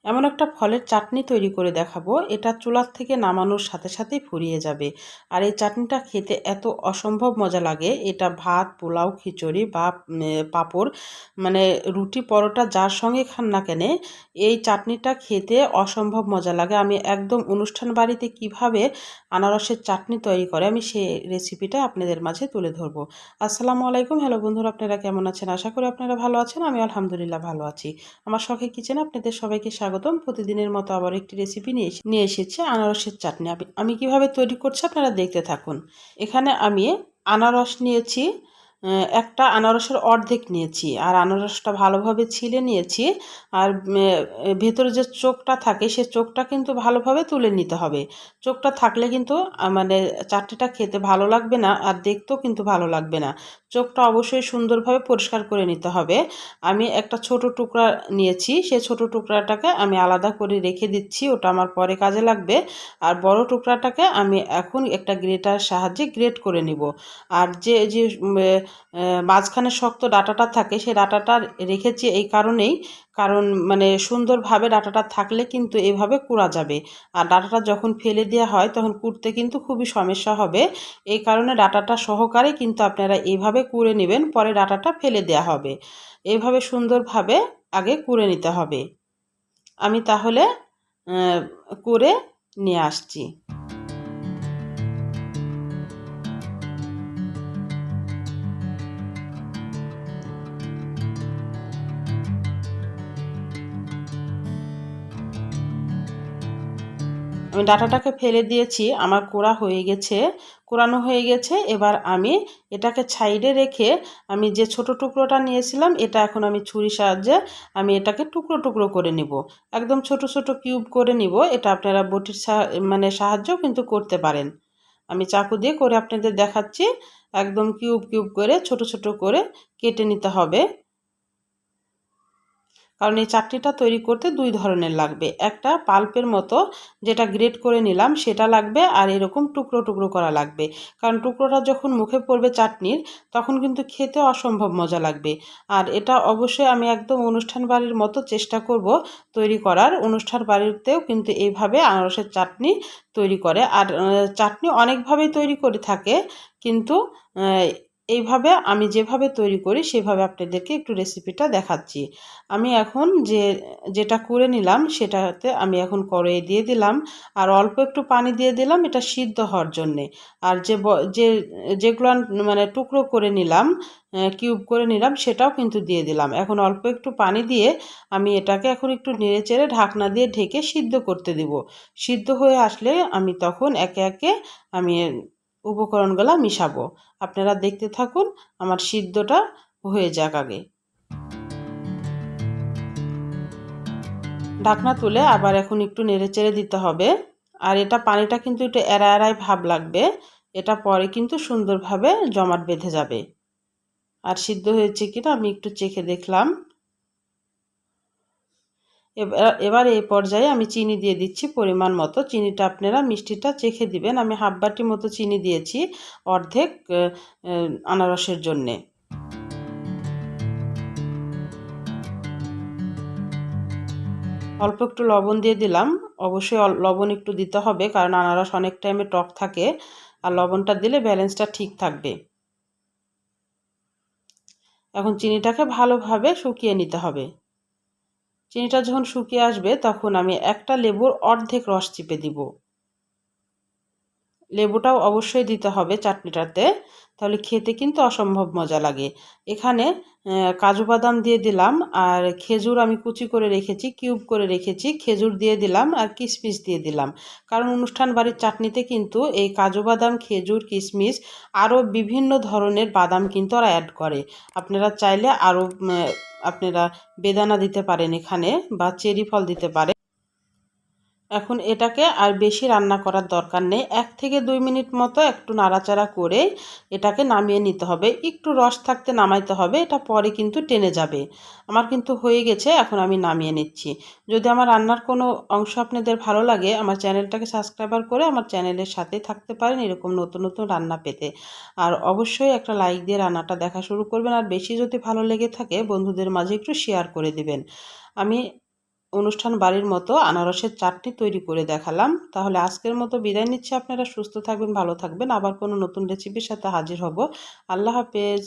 এমন একটা ফলের চাটনি তৈরি করে দেখাবো, এটা চুলার থেকে নামানোর সাথে সাথেই ফুরিয়ে যাবে। আর এই চাটনিটা খেতে এত অসম্ভব মজা লাগে, এটা ভাত, পোলাও, খিচুড়ি বা পাঁপড়, মানে রুটি, পরোটা যার সঙ্গে খান না কেন, এই চাটনিটা খেতে অসম্ভব মজা লাগে। আমি একদম অনুষ্ঠান বাড়িতে কিভাবে আনারসের চাটনি তৈরি করে আমি সেই রেসিপিটা আপনাদের মাঝে তুলে ধরবো। আসসালামু আলাইকুম, হ্যালো বন্ধুরা, আপনারা কেমন আছেন? আশা করি আপনারা ভালো আছেন। আমি আলহামদুলিল্লাহ ভালো আছি। আমার শখের কিচেনে আপনাদের সবাইকে স্বাগতম। প্রতিদিনের মতো আবার একটি রেসিপি নিয়ে এসেছে আনারসের চাটনি। আমি কিভাবে তৈরি করছি আপনারা দেখতে থাকুন। এখানে আমি আনারস নিয়েছি, একটা আনারসের অর্ধেক নিয়েছি, আর আনারসটা ভালোভাবে ছিলে নিয়েছি। আর ভেতরে যে চোখটা থাকে সে চোখটা কিন্তু ভালোভাবে তুলে নিতে হবে। চোখটা থাকলে কিন্তু মানে চাটনিটা খেতে ভালো লাগবে না, আর দেখতেও কিন্তু ভালো লাগবে না। চোখটা অবশ্যই সুন্দরভাবে পরিষ্কার করে নিতে হবে। আমি একটা ছোট টুকরা নিয়েছি, সেই ছোট টুকরাটাকে আমি আলাদা করে রেখে দিচ্ছি, ওটা আমার পরে কাজে লাগবে। আর বড় টুকরাটাকে আমি এখন একটা গ্রেটার সাহায্যে গ্রেট করে নিব। আর যে যে মাঝখানে শক্ত ডাঁটাটা থাকে সেই ডাঁটাটা রেখেছি এই কারণেই, কারণ মানে সুন্দরভাবে ডাঁটাটা থাকলে কিন্তু এভাবে কুড়া যাবে। আর ডাঁটাটা যখন ফেলে দেওয়া হয় তখন কুড়তে কিন্তু খুবই সমস্যা হবে। এই কারণে ডাঁটাটা সহকারে কিন্তু আপনারা এইভাবে কুড়ে নেবেন, পরে ডাঁটাটা ফেলে দেওয়া হবে। এইভাবে সুন্দরভাবে আগে কুড়ে নিতে হবে। আমি তাহলে করে নিয়ে আসছি। আমি ডাঁটাটাকে ফেলে দিয়েছি, আমার কোড়া হয়ে গেছে, কোরানো হয়ে গেছে। এবার আমি এটাকে সাইডে রেখে আমি যে ছোট টুকরোটা নিয়েছিলাম এটা এখন আমি ছুরির সাহায্যে আমি এটাকে টুকরো টুকরো করে নিব। একদম ছোট ছোট কিউব করে নিব। এটা আপনারা বটির মানে সাহায্যেও কিন্তু করতে পারেন। আমি চাকু দিয়ে করে আপনাদের দেখাচ্ছি। একদম কিউব কিউব করে ছোট ছোট করে কেটে নিতে হবে। কারণ এই চাটনিটা তৈরি করতে দুই ধরনের লাগবে, একটা পাল্পের মতো যেটা গ্রেট করে নিলাম সেটা লাগবে, আর এরকম টুকরো টুকরো করা লাগবে। কারণ টুকরোটা যখন মুখে পড়বে চাটনির, তখন কিন্তু খেতে অসম্ভব মজা লাগবে। আর এটা অবশ্যই আমি একদম অনুষ্ঠান বাড়ির মতো চেষ্টা করব তৈরি করার। অনুষ্ঠান বাড়িতেও কিন্তু এইভাবে আনারসের চাটনি তৈরি করে। আর চাটনি অনেকভাবেই তৈরি করে থাকে, কিন্তু এইভাবে আমি যেভাবে তৈরি করি সেভাবে আপনাদেরকে একটু রেসিপিটা দেখাচ্ছি। আমি এখন যেটা করে নিলাম সেটাতে আমি এখন কড়াইয়ে দিয়ে দিলাম, আর অল্প একটু পানি দিয়ে দিলাম এটা সিদ্ধ হওয়ার জন্যে। আর যে যেগুলো মানে টুকরো করে নিলাম, কিউব করে নিলাম, সেটাও কিন্তু দিয়ে দিলাম। এখন অল্প একটু পানি দিয়ে আমি এটাকে এখন একটু নেড়ে চেড়ে ঢাকনা দিয়ে ঢেকে সিদ্ধ করতে দিব। সিদ্ধ হয়ে আসলে আমি তখন একে একে আমি উপকরণগুলো মিশাবো। আপনারা দেখতে থাকুন, আমার সিদ্ধটা হয়ে যাক আগে। ঢাকনা তুলে আবার এখন একটু নেড়েচেড়ে দিতে হবে। আর এটা পানিটা কিন্তু একটু এড়া এড়াই ভাব লাগবে, এটা পরে কিন্তু সুন্দরভাবে জমাট বেঁধে যাবে। আর সিদ্ধ হয়েছে কিনা আমি একটু চেখে দেখলাম। এবার এই পর্যায়ে আমি চিনি দিয়ে দিচ্ছি পরিমাণ মতো। চিনিটা আপনারা মিষ্টিটা চেখে দিবেন। আমি হাফ বাটি মতো চিনি দিয়েছি অর্ধেক আনারসের জন্যে। অল্প একটু লবণ দিয়ে দিলাম। অবশ্যই লবণ একটু দিতে হবে, কারণ আনারস অনেক টাইমে টক থাকে, আর লবণটা দিলে ব্যালেন্সটা ঠিক থাকবে। এখন চিনিটাকে ভালোভাবে শুকিয়ে নিতে হবে। চিনিটা যখন শুকিয়ে আসবে তখন আমি একটা লেবুর অর্ধেক রস চিপে দিব। লেবুটাও অবশ্যই দিতে হবে চাটনিটাতে, তাহলে খেতে কিন্তু অসম্ভব মজা লাগে। এখানে কাজু বাদাম দিয়ে দিলাম, আর খেজুর আমি কুচি করে রেখেছি, কিউব করে রেখেছি, খেজুর দিয়ে দিলাম, আর কিশমিশ দিয়ে দিলাম। কারণ অনুষ্ঠান বাড়ির চাটনিতে কিন্তু এই কাজু বাদাম, খেজুর, কিশমিশ আরও বিভিন্ন ধরনের বাদাম কিন্তু ওরা অ্যাড করে। আপনারা চাইলে আরও আপনারা বেদানা দিতে পারেন এখানে, বা চেরি ফল দিতে পারেন। এখন এটাকে আর বেশি রান্না করার দরকার নেই, 1 থেকে 2 মিনিট মতো একটু নাড়াচাড়া করে এটাকে নামিয়ে নিতে হবে। একটু রস থাকতে নামাইতে হবে, এটা পরে কিন্তু টেনে যাবে। আমার কিন্তু হয়ে গেছে, এখন আমি নামিয়ে নিচ্ছি। যদি আমার রান্নার কোনো অংশ আপনাদের ভালো লাগে, আমার চ্যানেলটাকে সাবস্ক্রাইবার করে আমার চ্যানেলের সাথেই থাকতে পারেন এরকম নতুন নতুন রান্না পেতে। আর অবশ্যই একটা লাইক দিয়ে রান্নাটা দেখা শুরু করবেন, আর বেশি যদি ভালো লেগে থাকে বন্ধুদের মাঝে একটু শেয়ার করে দিবেন। আমি অনুষ্ঠান বাড়ির মতো আনারসের চাটনি তৈরি করে দেখালাম। তাহলে আজকের মতো বিদায় নিচ্ছি। আপনারা সুস্থ থাকবেন, ভালো থাকবেন। আবার কোনো নতুন রেসিপির সাথে হাজির হব। আল্লাহ হাফেজ।